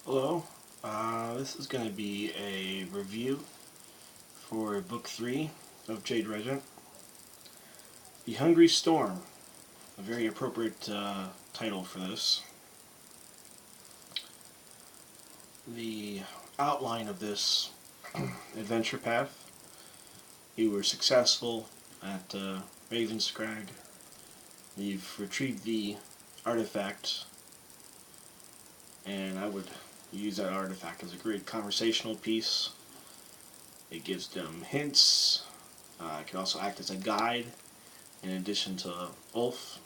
Hello, this is going to be a review for Book 3 of Jade Regent, The Hungry Storm, a very appropriate title for this. The outline of this adventure path: you were successful at Ravenscrag, you've retrieved the artifact, and I would use that artifact as a great conversational piece. It gives them hints. It can also act as a guide in addition to Ulf.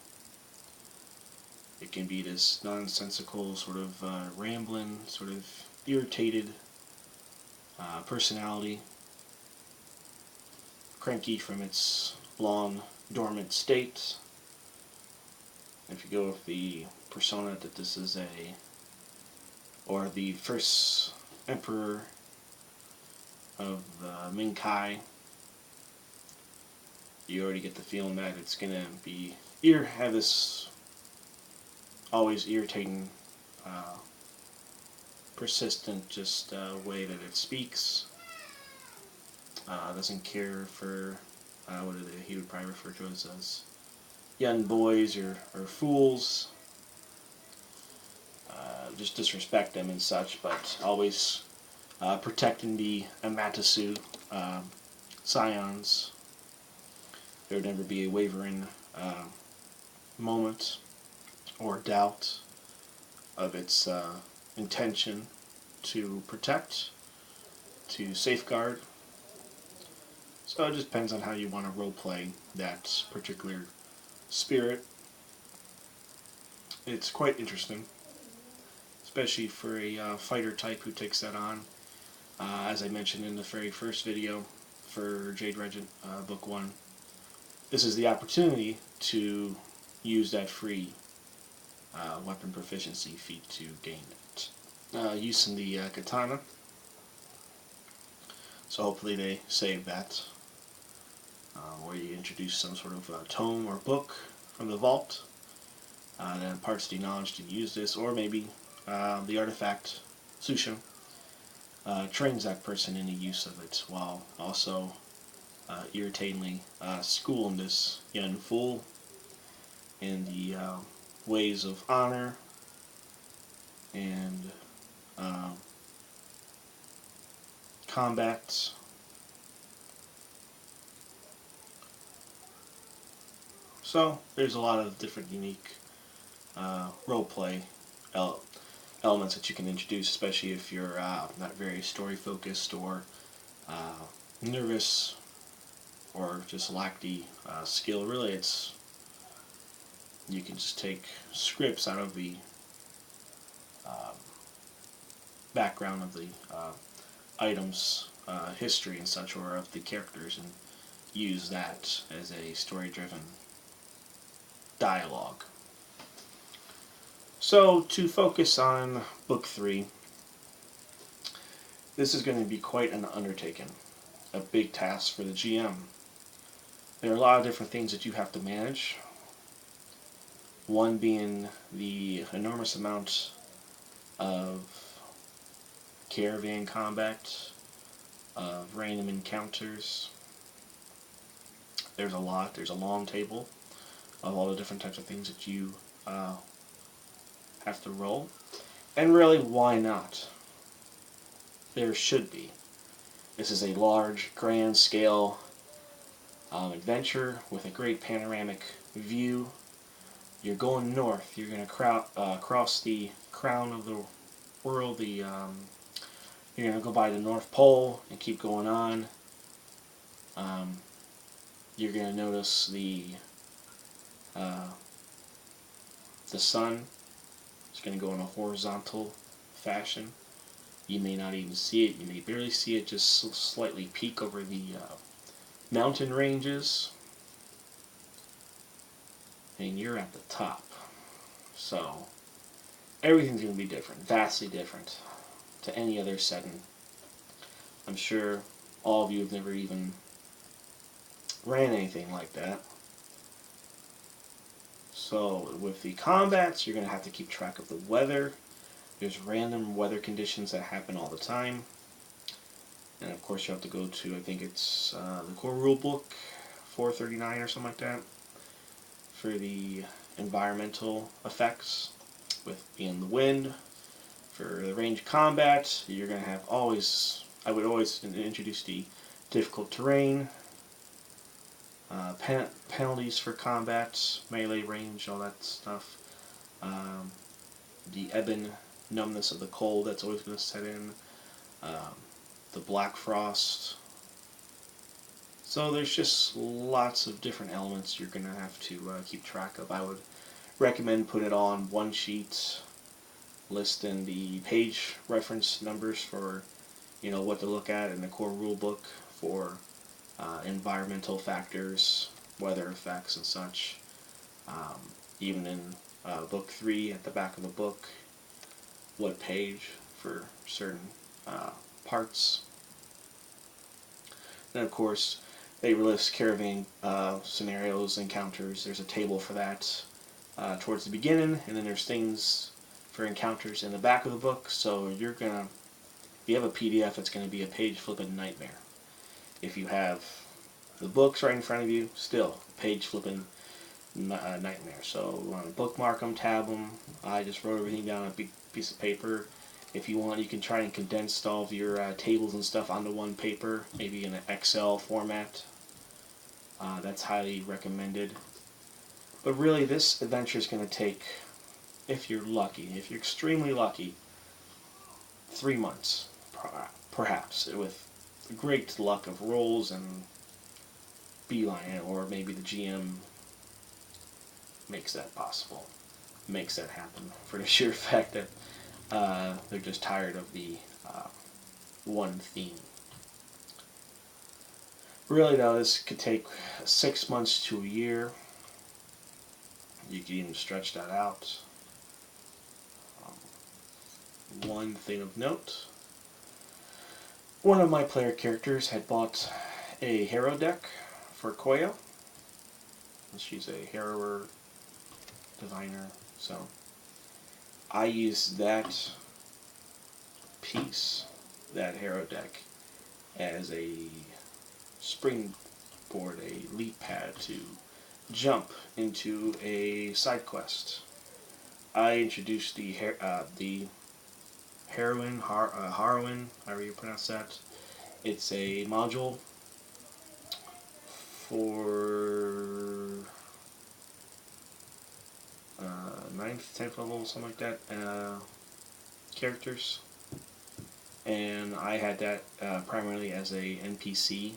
It can be this nonsensical, sort of rambling, sort of irritated personality, cranky from its long dormant state. If you go with the persona that this is or the first emperor of the Minkai, you already get the feeling that it's gonna be have this always irritating, persistent, just way that it speaks. Doesn't care for he would probably refer to us as young boys or fools. Just disrespect them and such, but always protecting the Amaterasu scions. There would never be a wavering moment or doubt of its intention to protect, to safeguard. So it just depends on how you want to roleplay that particular spirit. It's quite interesting, especially for a fighter type who takes that on. As I mentioned in the very first video for Jade Regent Book 1, this is the opportunity to use that free weapon proficiency feat to gain it. Using the katana. So hopefully they save that. Where you introduce some sort of tome or book from the vault that imparts the knowledge to use this, or maybe the artifact, Susha, trains that person in the use of it while also irritatingly schooling this young fool in the ways of honor and combat. So there's a lot of different unique roleplay elements that you can introduce, especially if you're not very story focused or nervous or just lack the skill. Really, you can just take scripts out of the background of the items, history and such, or of the characters, and use that as a story-driven dialogue. So, to focus on Book 3, this is going to be quite an undertaking, a big task for the GM. There are a lot of different things that you have to manage. One being the enormous amount of caravan combat, of random encounters. There's a lot. There's a long table of all the different types of things that you have to roll. And really, why not? There should be. This is a large, grand scale adventure with a great panoramic view. You're going north. You're going to cross the crown of the world. You're going to go by the North Pole and keep going on. You're going to notice the sun is going to go in a horizontal fashion. You may not even see it. You may barely see it just slightly peek over the mountain ranges. And you're at the top. So everything's going to be different, vastly different to any other setting. I'm sure all of you have never even ran anything like that. So with the combats, you're going to have to keep track of the weather. There's random weather conditions that happen all the time. And of course you have to go to, I think it's the core rulebook, 439 or something like that, for the environmental effects, with being the wind. For the range combat, you're going to have I would always introduce the difficult terrain, penalties for combat, melee range, all that stuff. The ebon numbness of the cold, that's always going to set in. The black frost. So there's just lots of different elements you're going to have to keep track of. I would recommend putting it all on one sheet, listing the page reference numbers for what to look at in the core rulebook for environmental factors, weather effects, and such. Even in book 3 at the back of the book, what page for certain parts. Then of course they list caravan scenarios, encounters. There's a table for that towards the beginning, and then there's things for encounters in the back of the book. So if you have a PDF, it's going to be a page flipping nightmare. If you have the books right in front of you, still page flipping nightmare. So you want to bookmark them, tab them. I just wrote everything down on a big piece of paper. If you want, you can try and condense all of your tables and stuff onto one paper, maybe in an Excel format. That's highly recommended. But really, this adventure is going to take, if you're lucky, if you're extremely lucky, 3 months, perhaps, with great luck of rolls and beeline, or maybe the GM makes that possible, makes that happen, for the sheer fact that they're just tired of the one theme. Really though, this could take 6 months to a year. You can even stretch that out. One thing of note, one of my player characters had bought a Harrow deck for Koya. She's a Harrower diviner, so I used that piece, that Harrow deck, as a springboard, a leap pad to jump into a side quest. I introduced the Harrowing, however you pronounce that. It's a module for 9th, 10th level, something like that, characters. And I had that primarily as a NPC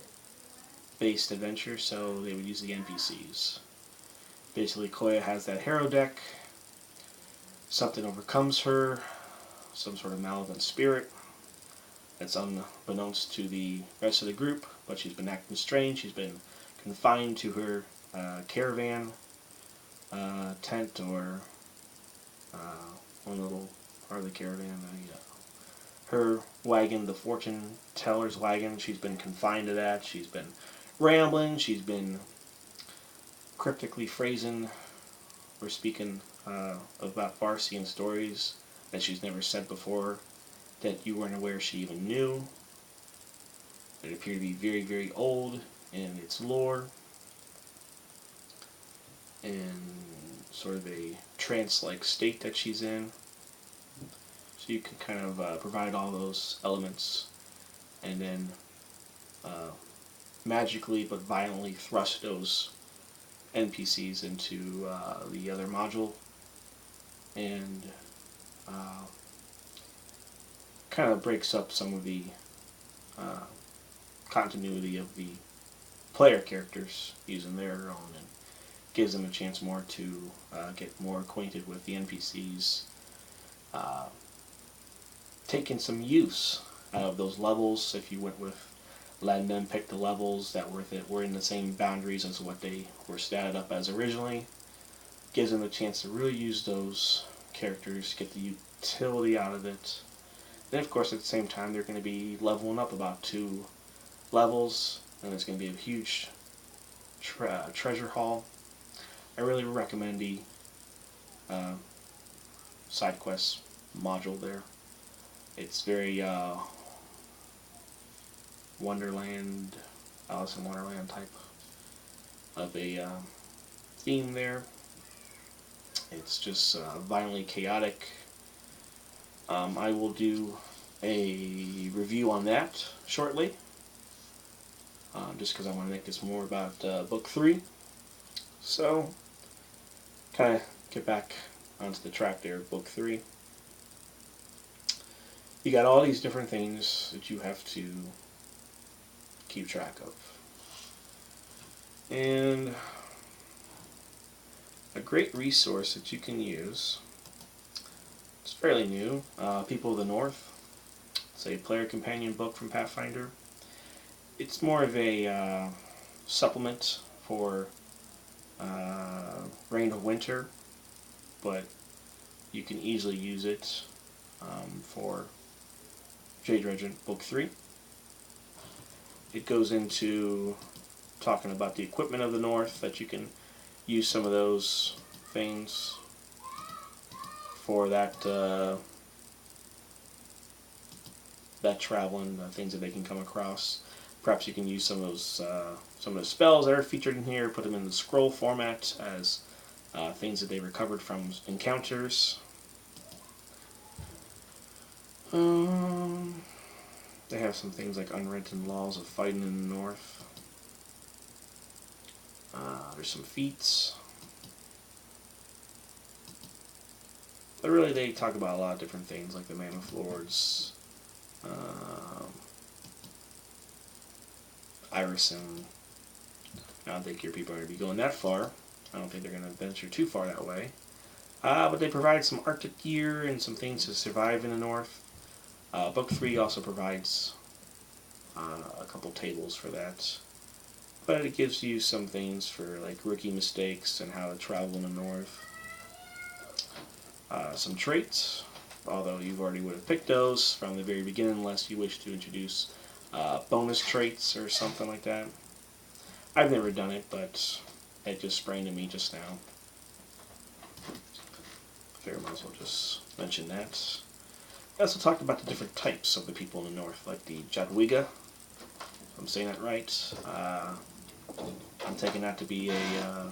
based adventure, so they would use the NPCs. Basically, Koya has that Harrow deck. Something overcomes her, some sort of malevolent spirit that's unbeknownst to the rest of the group, but she's been acting strange. She's been confined to her caravan tent, or one little part of the caravan. Her wagon, the fortune teller's wagon, she's been confined to that. She's been rambling. She's been cryptically phrasing or speaking about Varisian stories that she's never said before, that you weren't aware she even knew. It appeared to be very, very old in its lore, and sort of a trance-like state that she's in. So you can kind of provide all those elements, and then magically but violently thrust those NPCs into the other module, and kind of breaks up some of the continuity of the player characters using their own, and gives them a chance more to get more acquainted with the NPCs, taking some use out of those levels. If you went with letting them pick the levels that were in the same boundaries as what they were statted up as originally, gives them a chance to really use those characters, get the utility out of it. Then of course at the same time they're going to be leveling up about 2 levels, and it's going to be a huge treasure haul. I really recommend the side quests module there. It's very Wonderland, Alice in Wonderland type of a theme there. It's just violently chaotic. I will do a review on that shortly, just because I want to make this more about book 3. So, kind of get back onto the track there, book 3. You got all these different things that you have to keep track of. And a great resource that you can use, it's fairly new, People of the North. It's a player companion book from Pathfinder. It's more of a supplement for Reign of Winter, but you can easily use it for Jade Regent Book 3. It goes into talking about the equipment of the North, that you can use some of those things for that that traveling, things that they can come across. Perhaps you can use some of the spells that are featured in here, put them in the scroll format as things that they recovered from encounters. They have some things like unwritten laws of fighting in the North. There's some feats. But really they talk about a lot of different things like the Mammoth Lords, Varisian. I don't think your people are going to be going that far. I don't think they're going to venture too far that way. But they provide some Arctic gear and some things to survive in the North. Book 3 also provides a couple tables for that. But it gives you some things for like rookie mistakes and how to travel in the North. Some traits, although you already would have picked those from the very beginning unless you wish to introduce bonus traits or something like that. I've never done it, but it just sprang to me just now. Fair, might as well just mention that. I also talked about the different types of the people in the North, like the Jadwiga, if I'm saying that right. I'm taking that to be a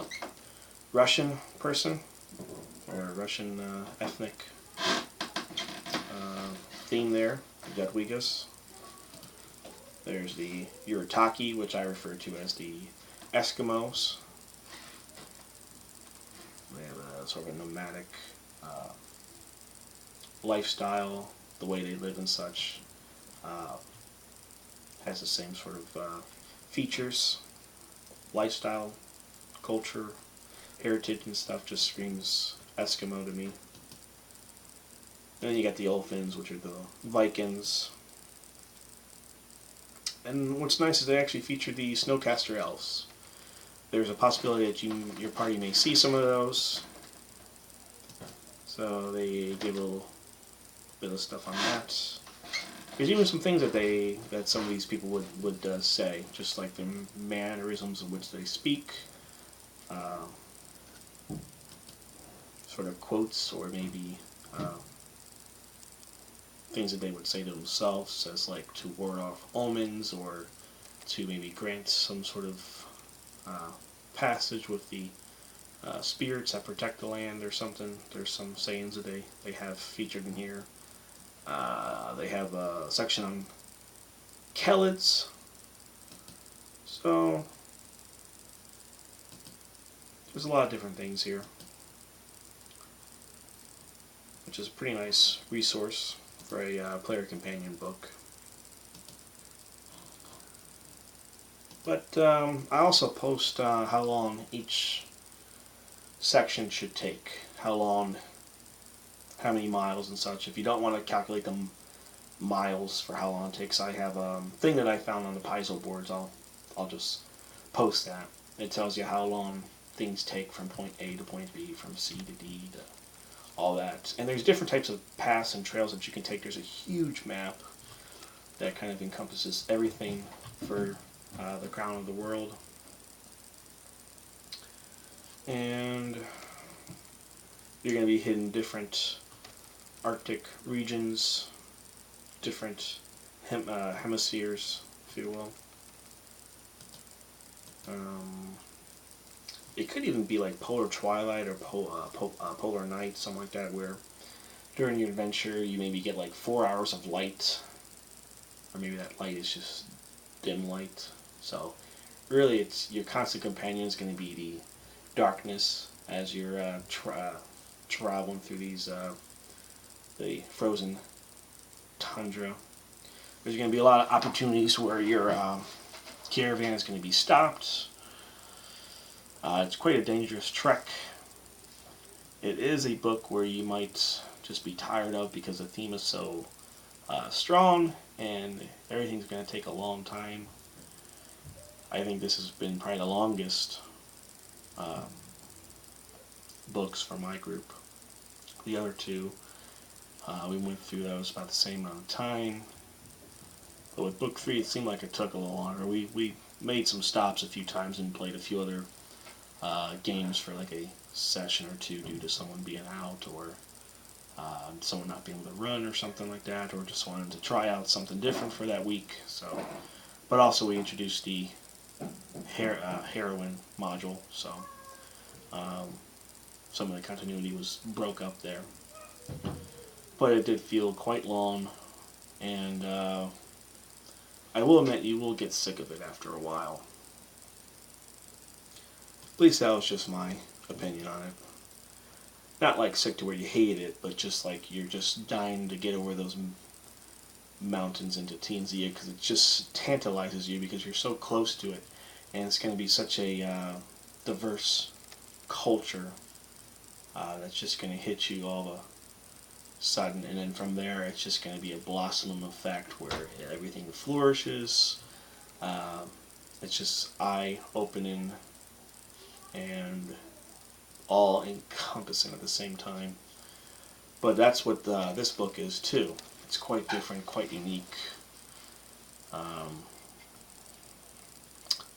Russian person, or a Russian ethnic theme there, the Jadwigas. There's the Uritaki, which I refer to as the Eskimos. They have a sort of a nomadic lifestyle, the way they live and such. Has the same sort of features, lifestyle, culture, heritage and stuff, just screams Eskimo to me. And then you got the Ulfins, which are the Vikings. And what's nice is they actually feature the Snowcaster Elves. There's a possibility that your party may see some of those. So they give a little bit of stuff on that. There's even some things that some of these people would say, just like the mannerisms in which they speak, sort of quotes, or maybe things that they would say to themselves, as like to ward off omens, or to maybe grant some sort of passage with the spirits that protect the land or something. There's some sayings that they have featured in here. They have a section on Kellids. So there's a lot of different things here, which is a pretty nice resource for a player companion book. But I also post how long each section should take, how many miles and such. If you don't want to calculate the miles for how long it takes, I have a thing that I found on the Paizo boards. I'll just post that. It tells you how long things take from point A to point B, from C to D to all that. And there's different types of paths and trails that you can take. There's a huge map that kind of encompasses everything for the crown of the world. And you're going to be hitting different Arctic regions, different hemispheres, if you will. It could even be like polar twilight or polar night, something like that, where during your adventure you maybe get like 4 hours of light, or maybe that light is just dim light. So really, it's your constant companion is going to be the darkness as you're traveling through these the frozen tundra. There's going to be a lot of opportunities where your caravan is going to be stopped. It's quite a dangerous trek. It is a book where you might just be tired of because the theme is so strong and everything's going to take a long time. I think this has been probably the longest books for my group. The other two we went through those about the same amount of time. But with book 3 it seemed like it took a little longer. We made some stops a few times and played a few other games for like a session or two due to someone being out or someone not being able to run or something like that, or just wanted to try out something different for that week. So, but also we introduced the Harrowing module, so some of the continuity was broke up there. But it did feel quite long, and I will admit you will get sick of it after a while. At least that was just my opinion on it. Not like sick to where you hate it, but just like you're just dying to get over those mountains into Tenzia because it just tantalizes you because you're so close to it, and it's going to be such a diverse culture that's just going to hit you all of a sudden, and then from there it's just going to be a blossoming effect where everything flourishes. It's just eye-opening and all-encompassing at the same time. But that's what this book is too. It's quite different, quite unique.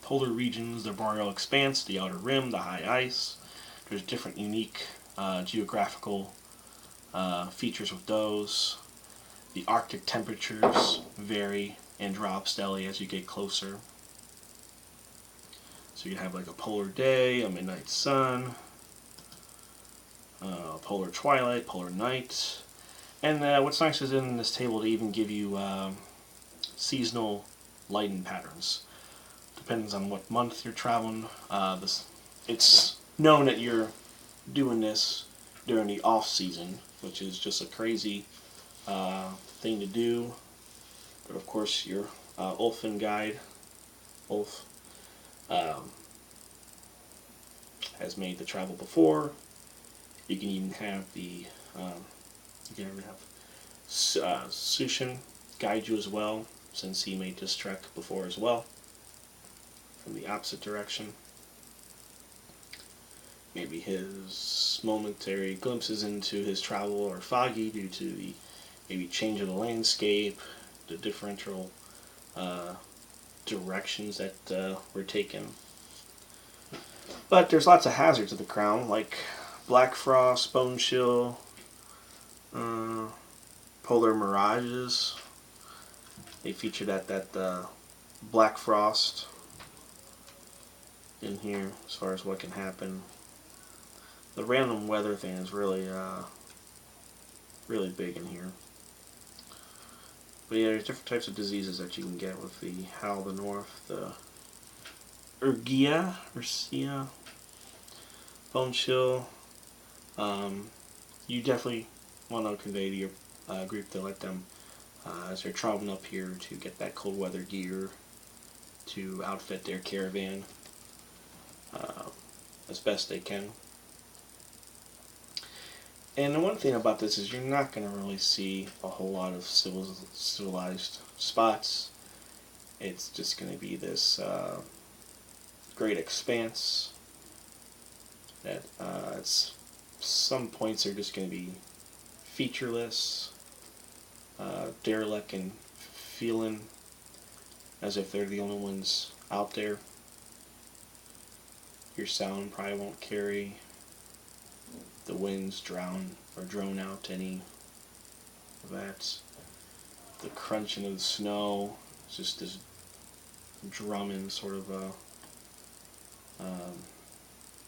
Polar regions, the boreal expanse, the outer rim, the high ice. There's different unique geographical features with those. The Arctic temperatures vary and drop steadily as you get closer. So you have like a polar day, a midnight sun, polar twilight, polar night. And what's nice is in this table to even give you seasonal lighting patterns. Depends on what month you're traveling. It's known that you're doing this during the off season, which is just a crazy thing to do. But of course, your Ulfin guide, Ulf, has made the travel before. You can even have the Sushin guide you as well, since he made this trek before as well, from the opposite direction. Maybe his momentary glimpses into his travel are foggy due to the maybe change of the landscape, the differential directions that were taken. But there's lots of hazards of the crown, like black frost, bone chill, polar mirages. They feature that black frost in here as far as what can happen. The random weather thing is really really big in here. But yeah, there's different types of diseases that you can get with the Howl of the North, the Urgia, bone chill. You definitely want to convey to your group to let them, as they're traveling up here, to get that cold weather gear to outfit their caravan as best they can. And the one thing about this is you're not going to really see a whole lot of civilized spots. It's just going to be this great expanse that it's some points are just going to be featureless, derelict and feeling as if they're the only ones out there. Your sound probably won't carry. The winds drown or drone out any of that. The crunching of the snow. It's just this drumming sort of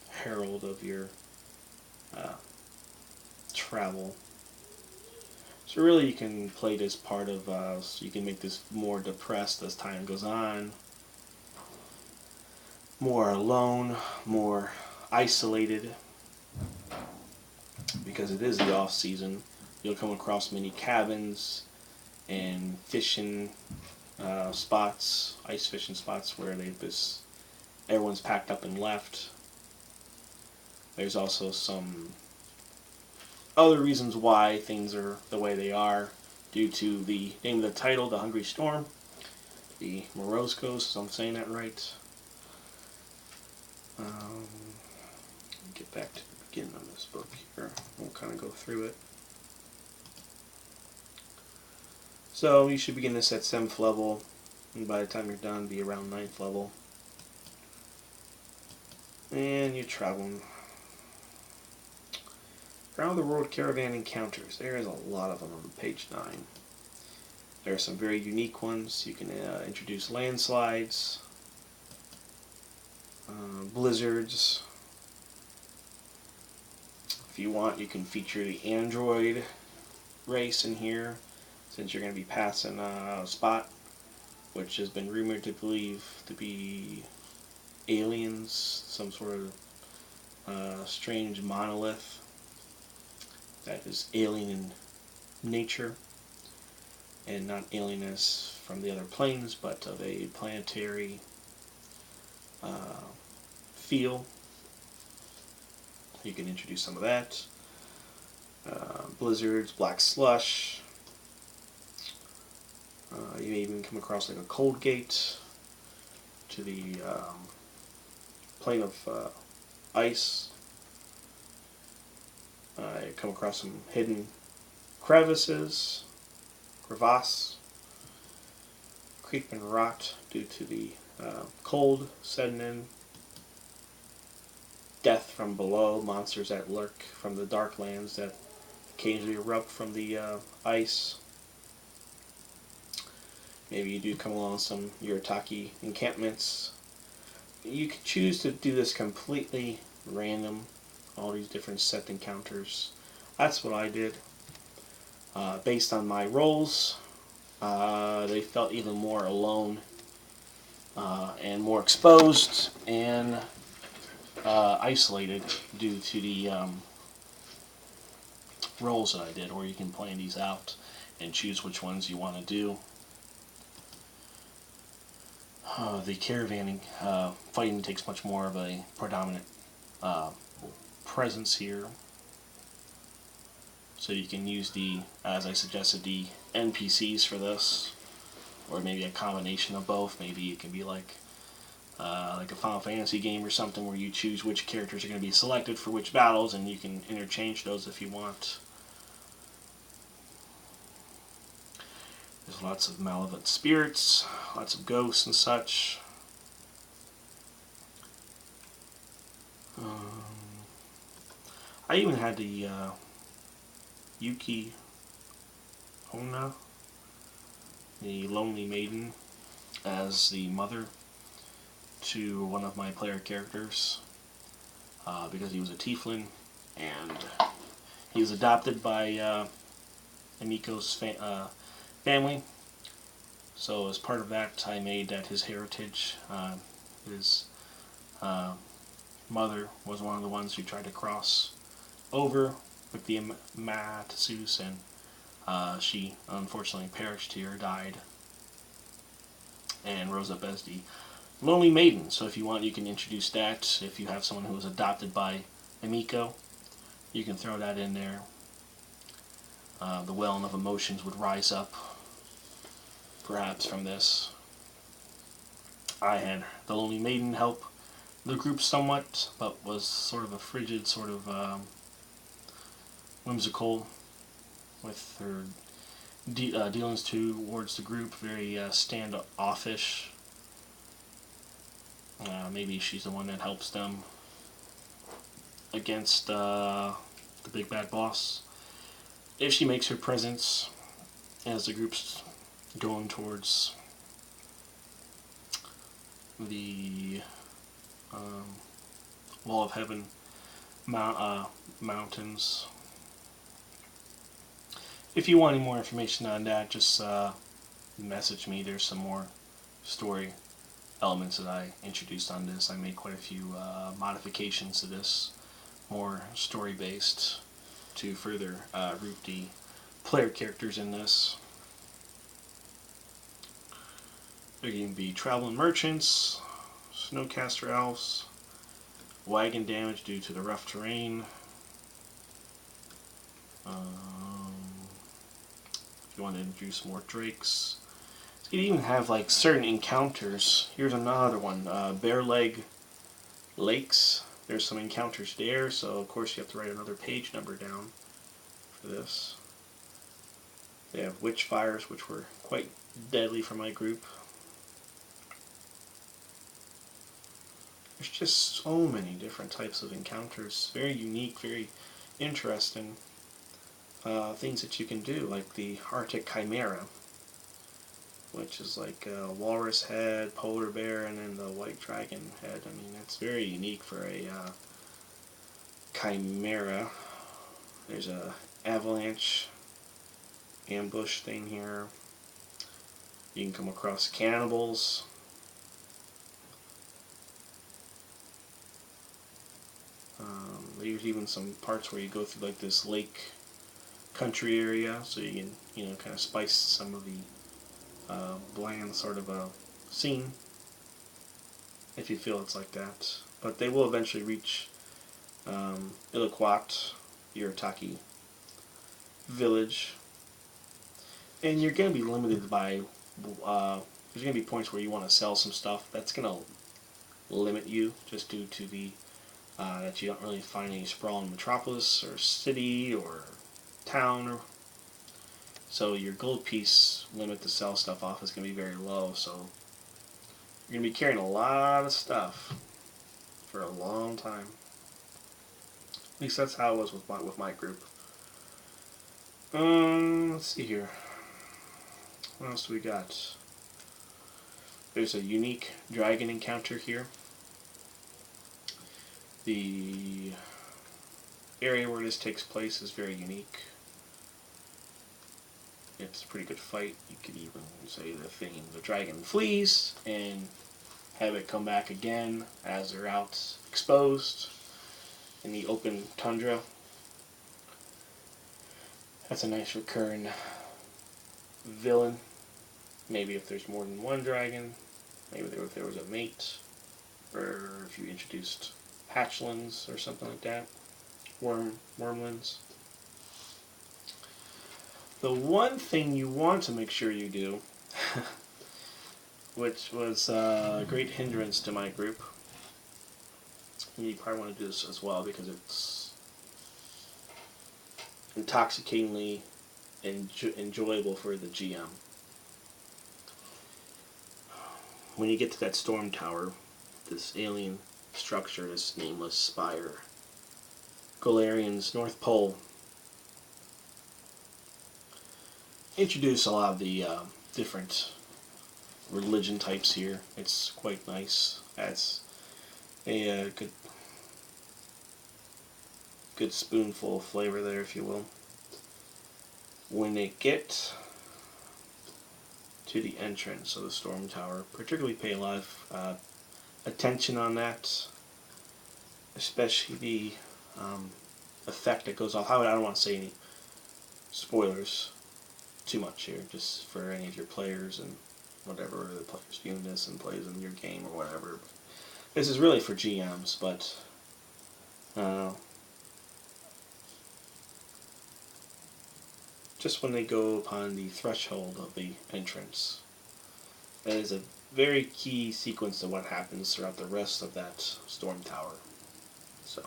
herald of your travel. So really you can play this part of, so you can make this more depressed as time goes on, more alone, more isolated, because it is the off season. You'll come across many cabins and fishing spots, ice fishing spots where everyone's packed up and left. There's also some other reasons why things are the way they are, due to the name of the title, The Hungry Storm, the Moroscos, if I'm saying that right. Get back to the beginning of this book here. We'll kind of go through it. So you should begin this at 7th level, and by the time you're done, be around 9th level. And you're traveling around the world. Caravan encounters. There is a lot of them on page 9. There are some very unique ones. You can introduce landslides, blizzards. If you want, you can feature the android race in here, since you're going to be passing a spot which has been rumored to believe to be aliens, some sort of strange monolith that is alien in nature, and not alien as from the other planes, but of a planetary feel. You can introduce some of that. Blizzards, black slush. You may even come across like a cold gate to the plane of ice. You come across some hidden crevices, crevasse, creep and rot due to the cold setting in. Death from below, monsters that lurk from the dark lands that occasionally erupt from the ice. Maybe you do come along some Yuritaki encampments. You could choose to do this completely random, all these different set encounters. That's what I did. Based on my roles, they felt even more alone and more exposed and isolated due to the roles that I did, or you can plan these out and choose which ones you want to do. The caravanning fighting takes much more of a predominant presence here, so you can use the, as I suggested, the NPCs for this, or maybe a combination of both. Maybe it can be like a Final Fantasy game or something, where you choose which characters are going to be selected for which battles, and you can interchange those if you want. There's lots of malevolent spirits, lots of ghosts and such. I even had the Yuki Onna, the Lonely Maiden, as the mother to one of my player characters, because he was a tiefling, and he was adopted by Amieko's family. So as part of that, I made that his heritage. His mother was one of the ones who tried to cross over with the Matsus, and she unfortunately perished here, died, and rose up as the Lonely Maiden. So if you want, you can introduce that. If you have someone who was adopted by Amieko, you can throw that in there. The welling of emotions would rise up, perhaps, from this. I had the Lonely Maiden help the group somewhat, but was sort of a frigid, sort of whimsical with her dealings towards the group, very standoffish. Maybe she's the one that helps them against the big bad boss. If she makes her presence, as the group's going towards the Wall of Heaven mountains. If you want any more information on that, just message me. There's some more story elements that I introduced on this. I made quite a few modifications to this, more story based, to further root the player characters in this. There can be traveling merchants, snowcaster elves, wagon damage due to the rough terrain. If you want to introduce more drakes, you can even have like certain encounters. Here's another one, Bare Leg Lakes. There's some encounters there, so of course you have to write another page number down for this. They have witch fires, which were quite deadly for my group. There's just so many different types of encounters. Very unique, very interesting things that you can do, like the Arctic Chimera, which is like a walrus head, polar bear, and then the white dragon head. I mean, that's very unique for a chimera. There's a avalanche ambush thing here. You can come across cannibals. There's even some parts where you go through like this lake country area, so you can kind of spice some of the bland sort of a scene if you feel it's like that. But they will eventually reach Iloquat, Uritaki village, and you're going to be limited by there's going to be points where you want to sell some stuff. That's going to limit you just due to the that you don't really find any sprawling metropolis or city or town, so your gold piece limit to sell stuff off is going to be very low, so you're going to be carrying a lot of stuff for a long time. At least that's how it was with my group. Let's see here. What else do we got? There's a unique dragon encounter here. The area where this takes place is very unique. It's a pretty good fight. You could even say the dragon flees and have it come back again as they're out exposed in the open tundra. That's a nice recurring villain. Maybe if there's more than one dragon, maybe if there was a mate, or if you introduced hatchlings or something like that, wormlings. The one thing you want to make sure you do, which was a great hindrance to my group, and you probably want to do this as well because it's intoxicatingly enjoyable for the GM. When you get to that storm tower, this alien structure, this nameless spire, Galarian's North Pole, introduce a lot of the different religion types here. It's quite nice. Adds a good spoonful of flavor there, if you will. When they get to the entrance of the storm tower, particularly pay a lot of attention on that, especially the effect that goes off. I don't want to say any spoilers too much here, just for any of your players and whatever the players viewing this and plays in your game or whatever. This is really for GMs, but just when they go upon the threshold of the entrance, that is a very key sequence to what happens throughout the rest of that storm tower. So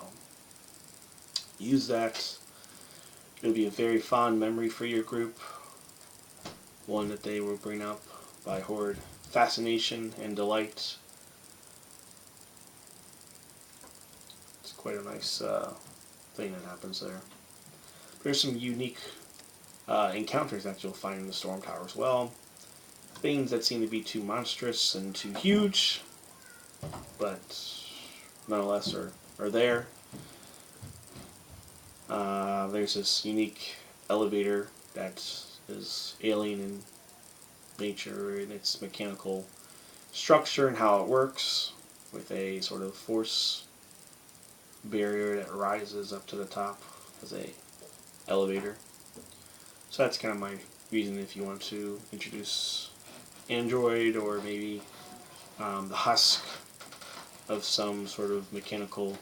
use that. It'll be a very fond memory for your group, one that they will bring up by horde fascination and delight. It's quite a nice thing that happens there. There's some unique encounters that you'll find in the Storm Tower as well. Things that seem to be too monstrous and too huge, but nonetheless are there. There's this unique elevator that is alien in nature in its mechanical structure and how it works, with a sort of force barrier that rises up to the top as a elevator. So that's kind of my reason if you want to introduce android or maybe the husk of some sort of mechanical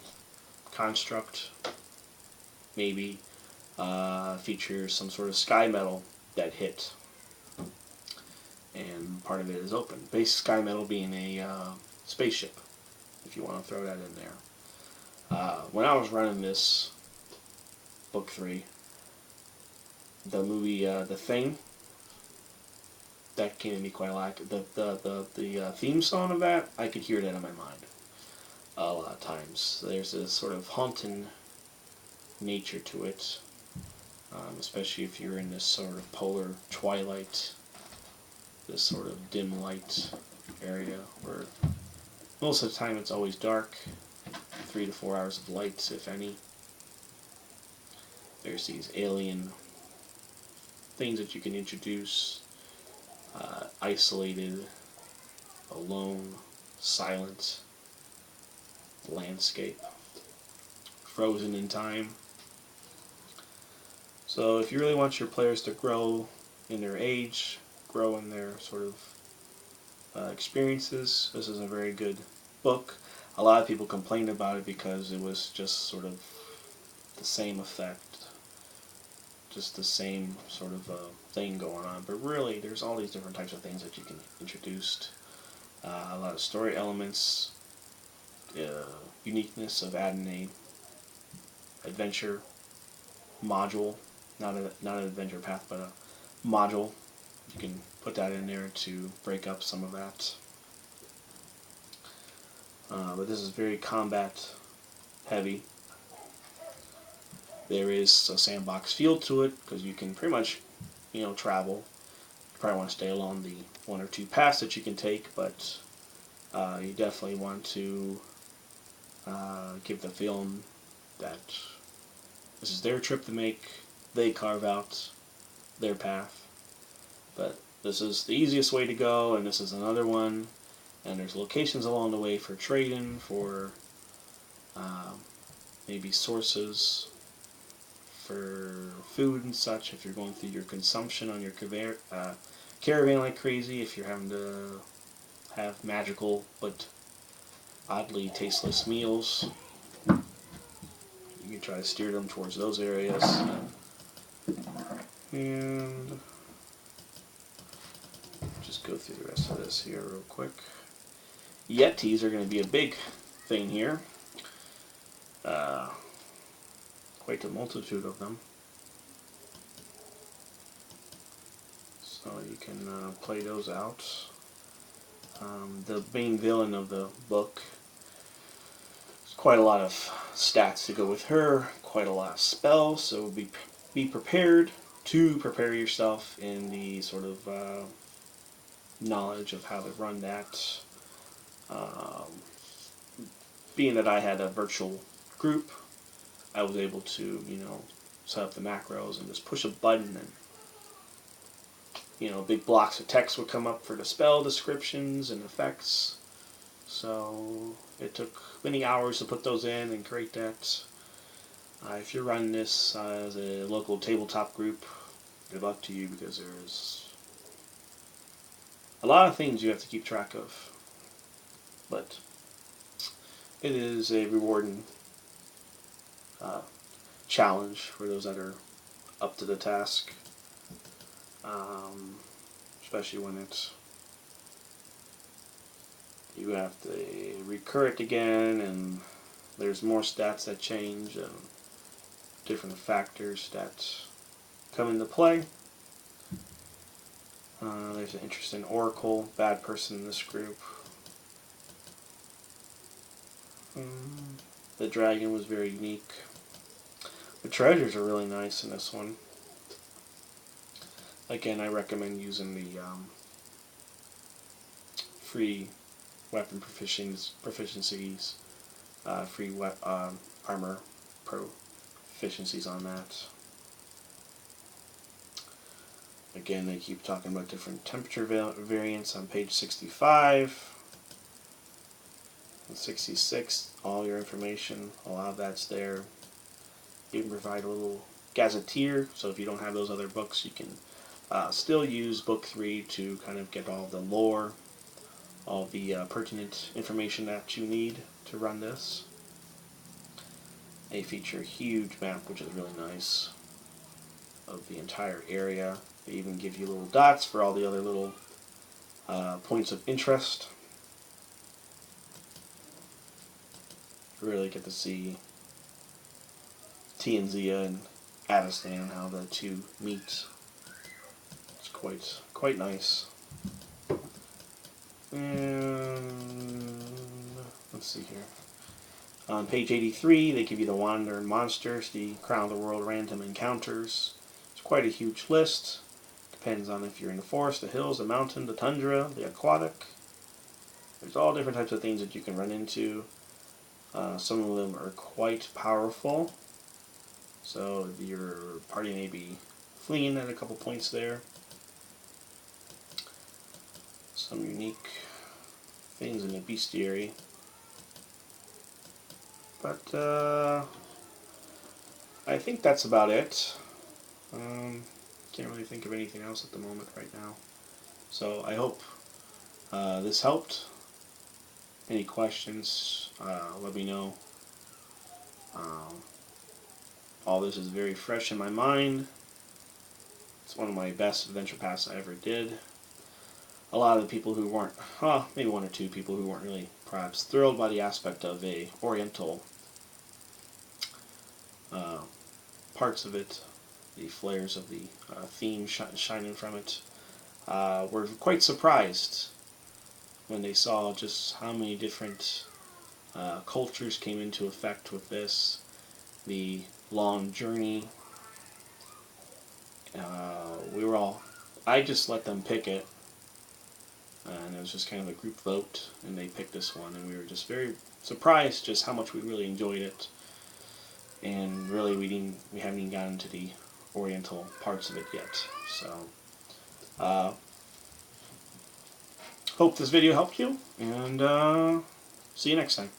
construct. Maybe features some sort of sky metal that hit, and part of it is open. Base sky metal being a spaceship, if you want to throw that in there. When I was running this book 3, the movie The Thing, that came to me quite a lot. The theme song of that, I could hear that in my mind a lot of times. There's this sort of haunting nature to it, especially if you're in this sort of polar twilight, this sort of dim light area where most of the time it's always dark, 3 to 4 hours of light, if any. There's these alien things that you can introduce, isolated, alone, silent landscape, frozen in time. So if you really want your players to grow in their age, grow in their sort of experiences, this is a very good book. A lot of people complained about it because it was just sort of the same effect, just the same sort of thing going on. But really, there's all these different types of things that you can introduce. A lot of story elements, uniqueness of adding a adventure module, not an adventure path, but a module. You can put that in there to break up some of that. But this is very combat heavy. There is a sandbox feel to it because you can pretty much, travel. You probably want to stay along the 1 or 2 paths that you can take, but you definitely want to give the feeling that this is their trip to make. They carve out their path, but this is the easiest way to go, and this is another one. And there's locations along the way for trading, for maybe sources for food and such, if you're going through your consumption on your caravan like crazy, if you're having to have magical but oddly tasteless meals, you can try to steer them towards those areas. And just go through the rest of this here real quick. Yetis are going to be a big thing here. Quite a multitude of them. So you can play those out. The main villain of the book, there's quite a lot of stats to go with her, quite a lot of spells, so be prepared to prepare yourself in the sort of knowledge of how to run that. Being that I had a virtual group, I was able to, set up the macros and just push a button and, big blocks of text would come up for the spell descriptions and effects. So it took many hours to put those in and create that. If you're running this as a local tabletop group, good luck to you, because there's a lot of things you have to keep track of. But it is a rewarding challenge for those that are up to the task, especially when you have to recur it again, and there's more stats that change and different factors that come into play. There's an interesting oracle, bad person in this group. The dragon was very unique. The treasures are really nice in this one. again, I recommend using the free weapon proficiencies, free armor proficiencies on that. Again, they keep talking about different temperature variants on page 65 and 66. All your information, a lot of that's there. You can provide a little gazetteer, so if you don't have those other books, you can still use book 3 to kind of get all the lore, all the pertinent information that you need to run this. They feature a huge map, which is really nice, of the entire area. They even give you little dots for all the other little points of interest. You really get to see Tianzia and Adistan, how the two meet. It's quite nice. And let's see here. On page 83, they give you the Wandering Monsters, the Crown of the World random encounters. It's quite a huge list. Depends on if you're in the forest, the hills, the mountain, the tundra, the aquatic. There's all different types of things that you can run into. Some of them are quite powerful. So your party may be fleeing at a couple points there. Some unique things in the bestiary. But I think that's about it. Can't really think of anything else at the moment right now. So I hope this helped. Any questions, let me know. All this is very fresh in my mind. It's one of my best adventure paths I ever did. A lot of the people who weren't, maybe one or two people who weren't really perhaps thrilled by the aspect of a oriental parts of it, the flares of the theme shining from it, were quite surprised when they saw just how many different cultures came into effect with this. The long journey. I just let them pick it, and it was just kind of a group vote, and they picked this one, and we were just very surprised just how much we really enjoyed it. And really, we haven't even gotten to the oriental parts of it yet. So, hope this video helped you, and see you next time.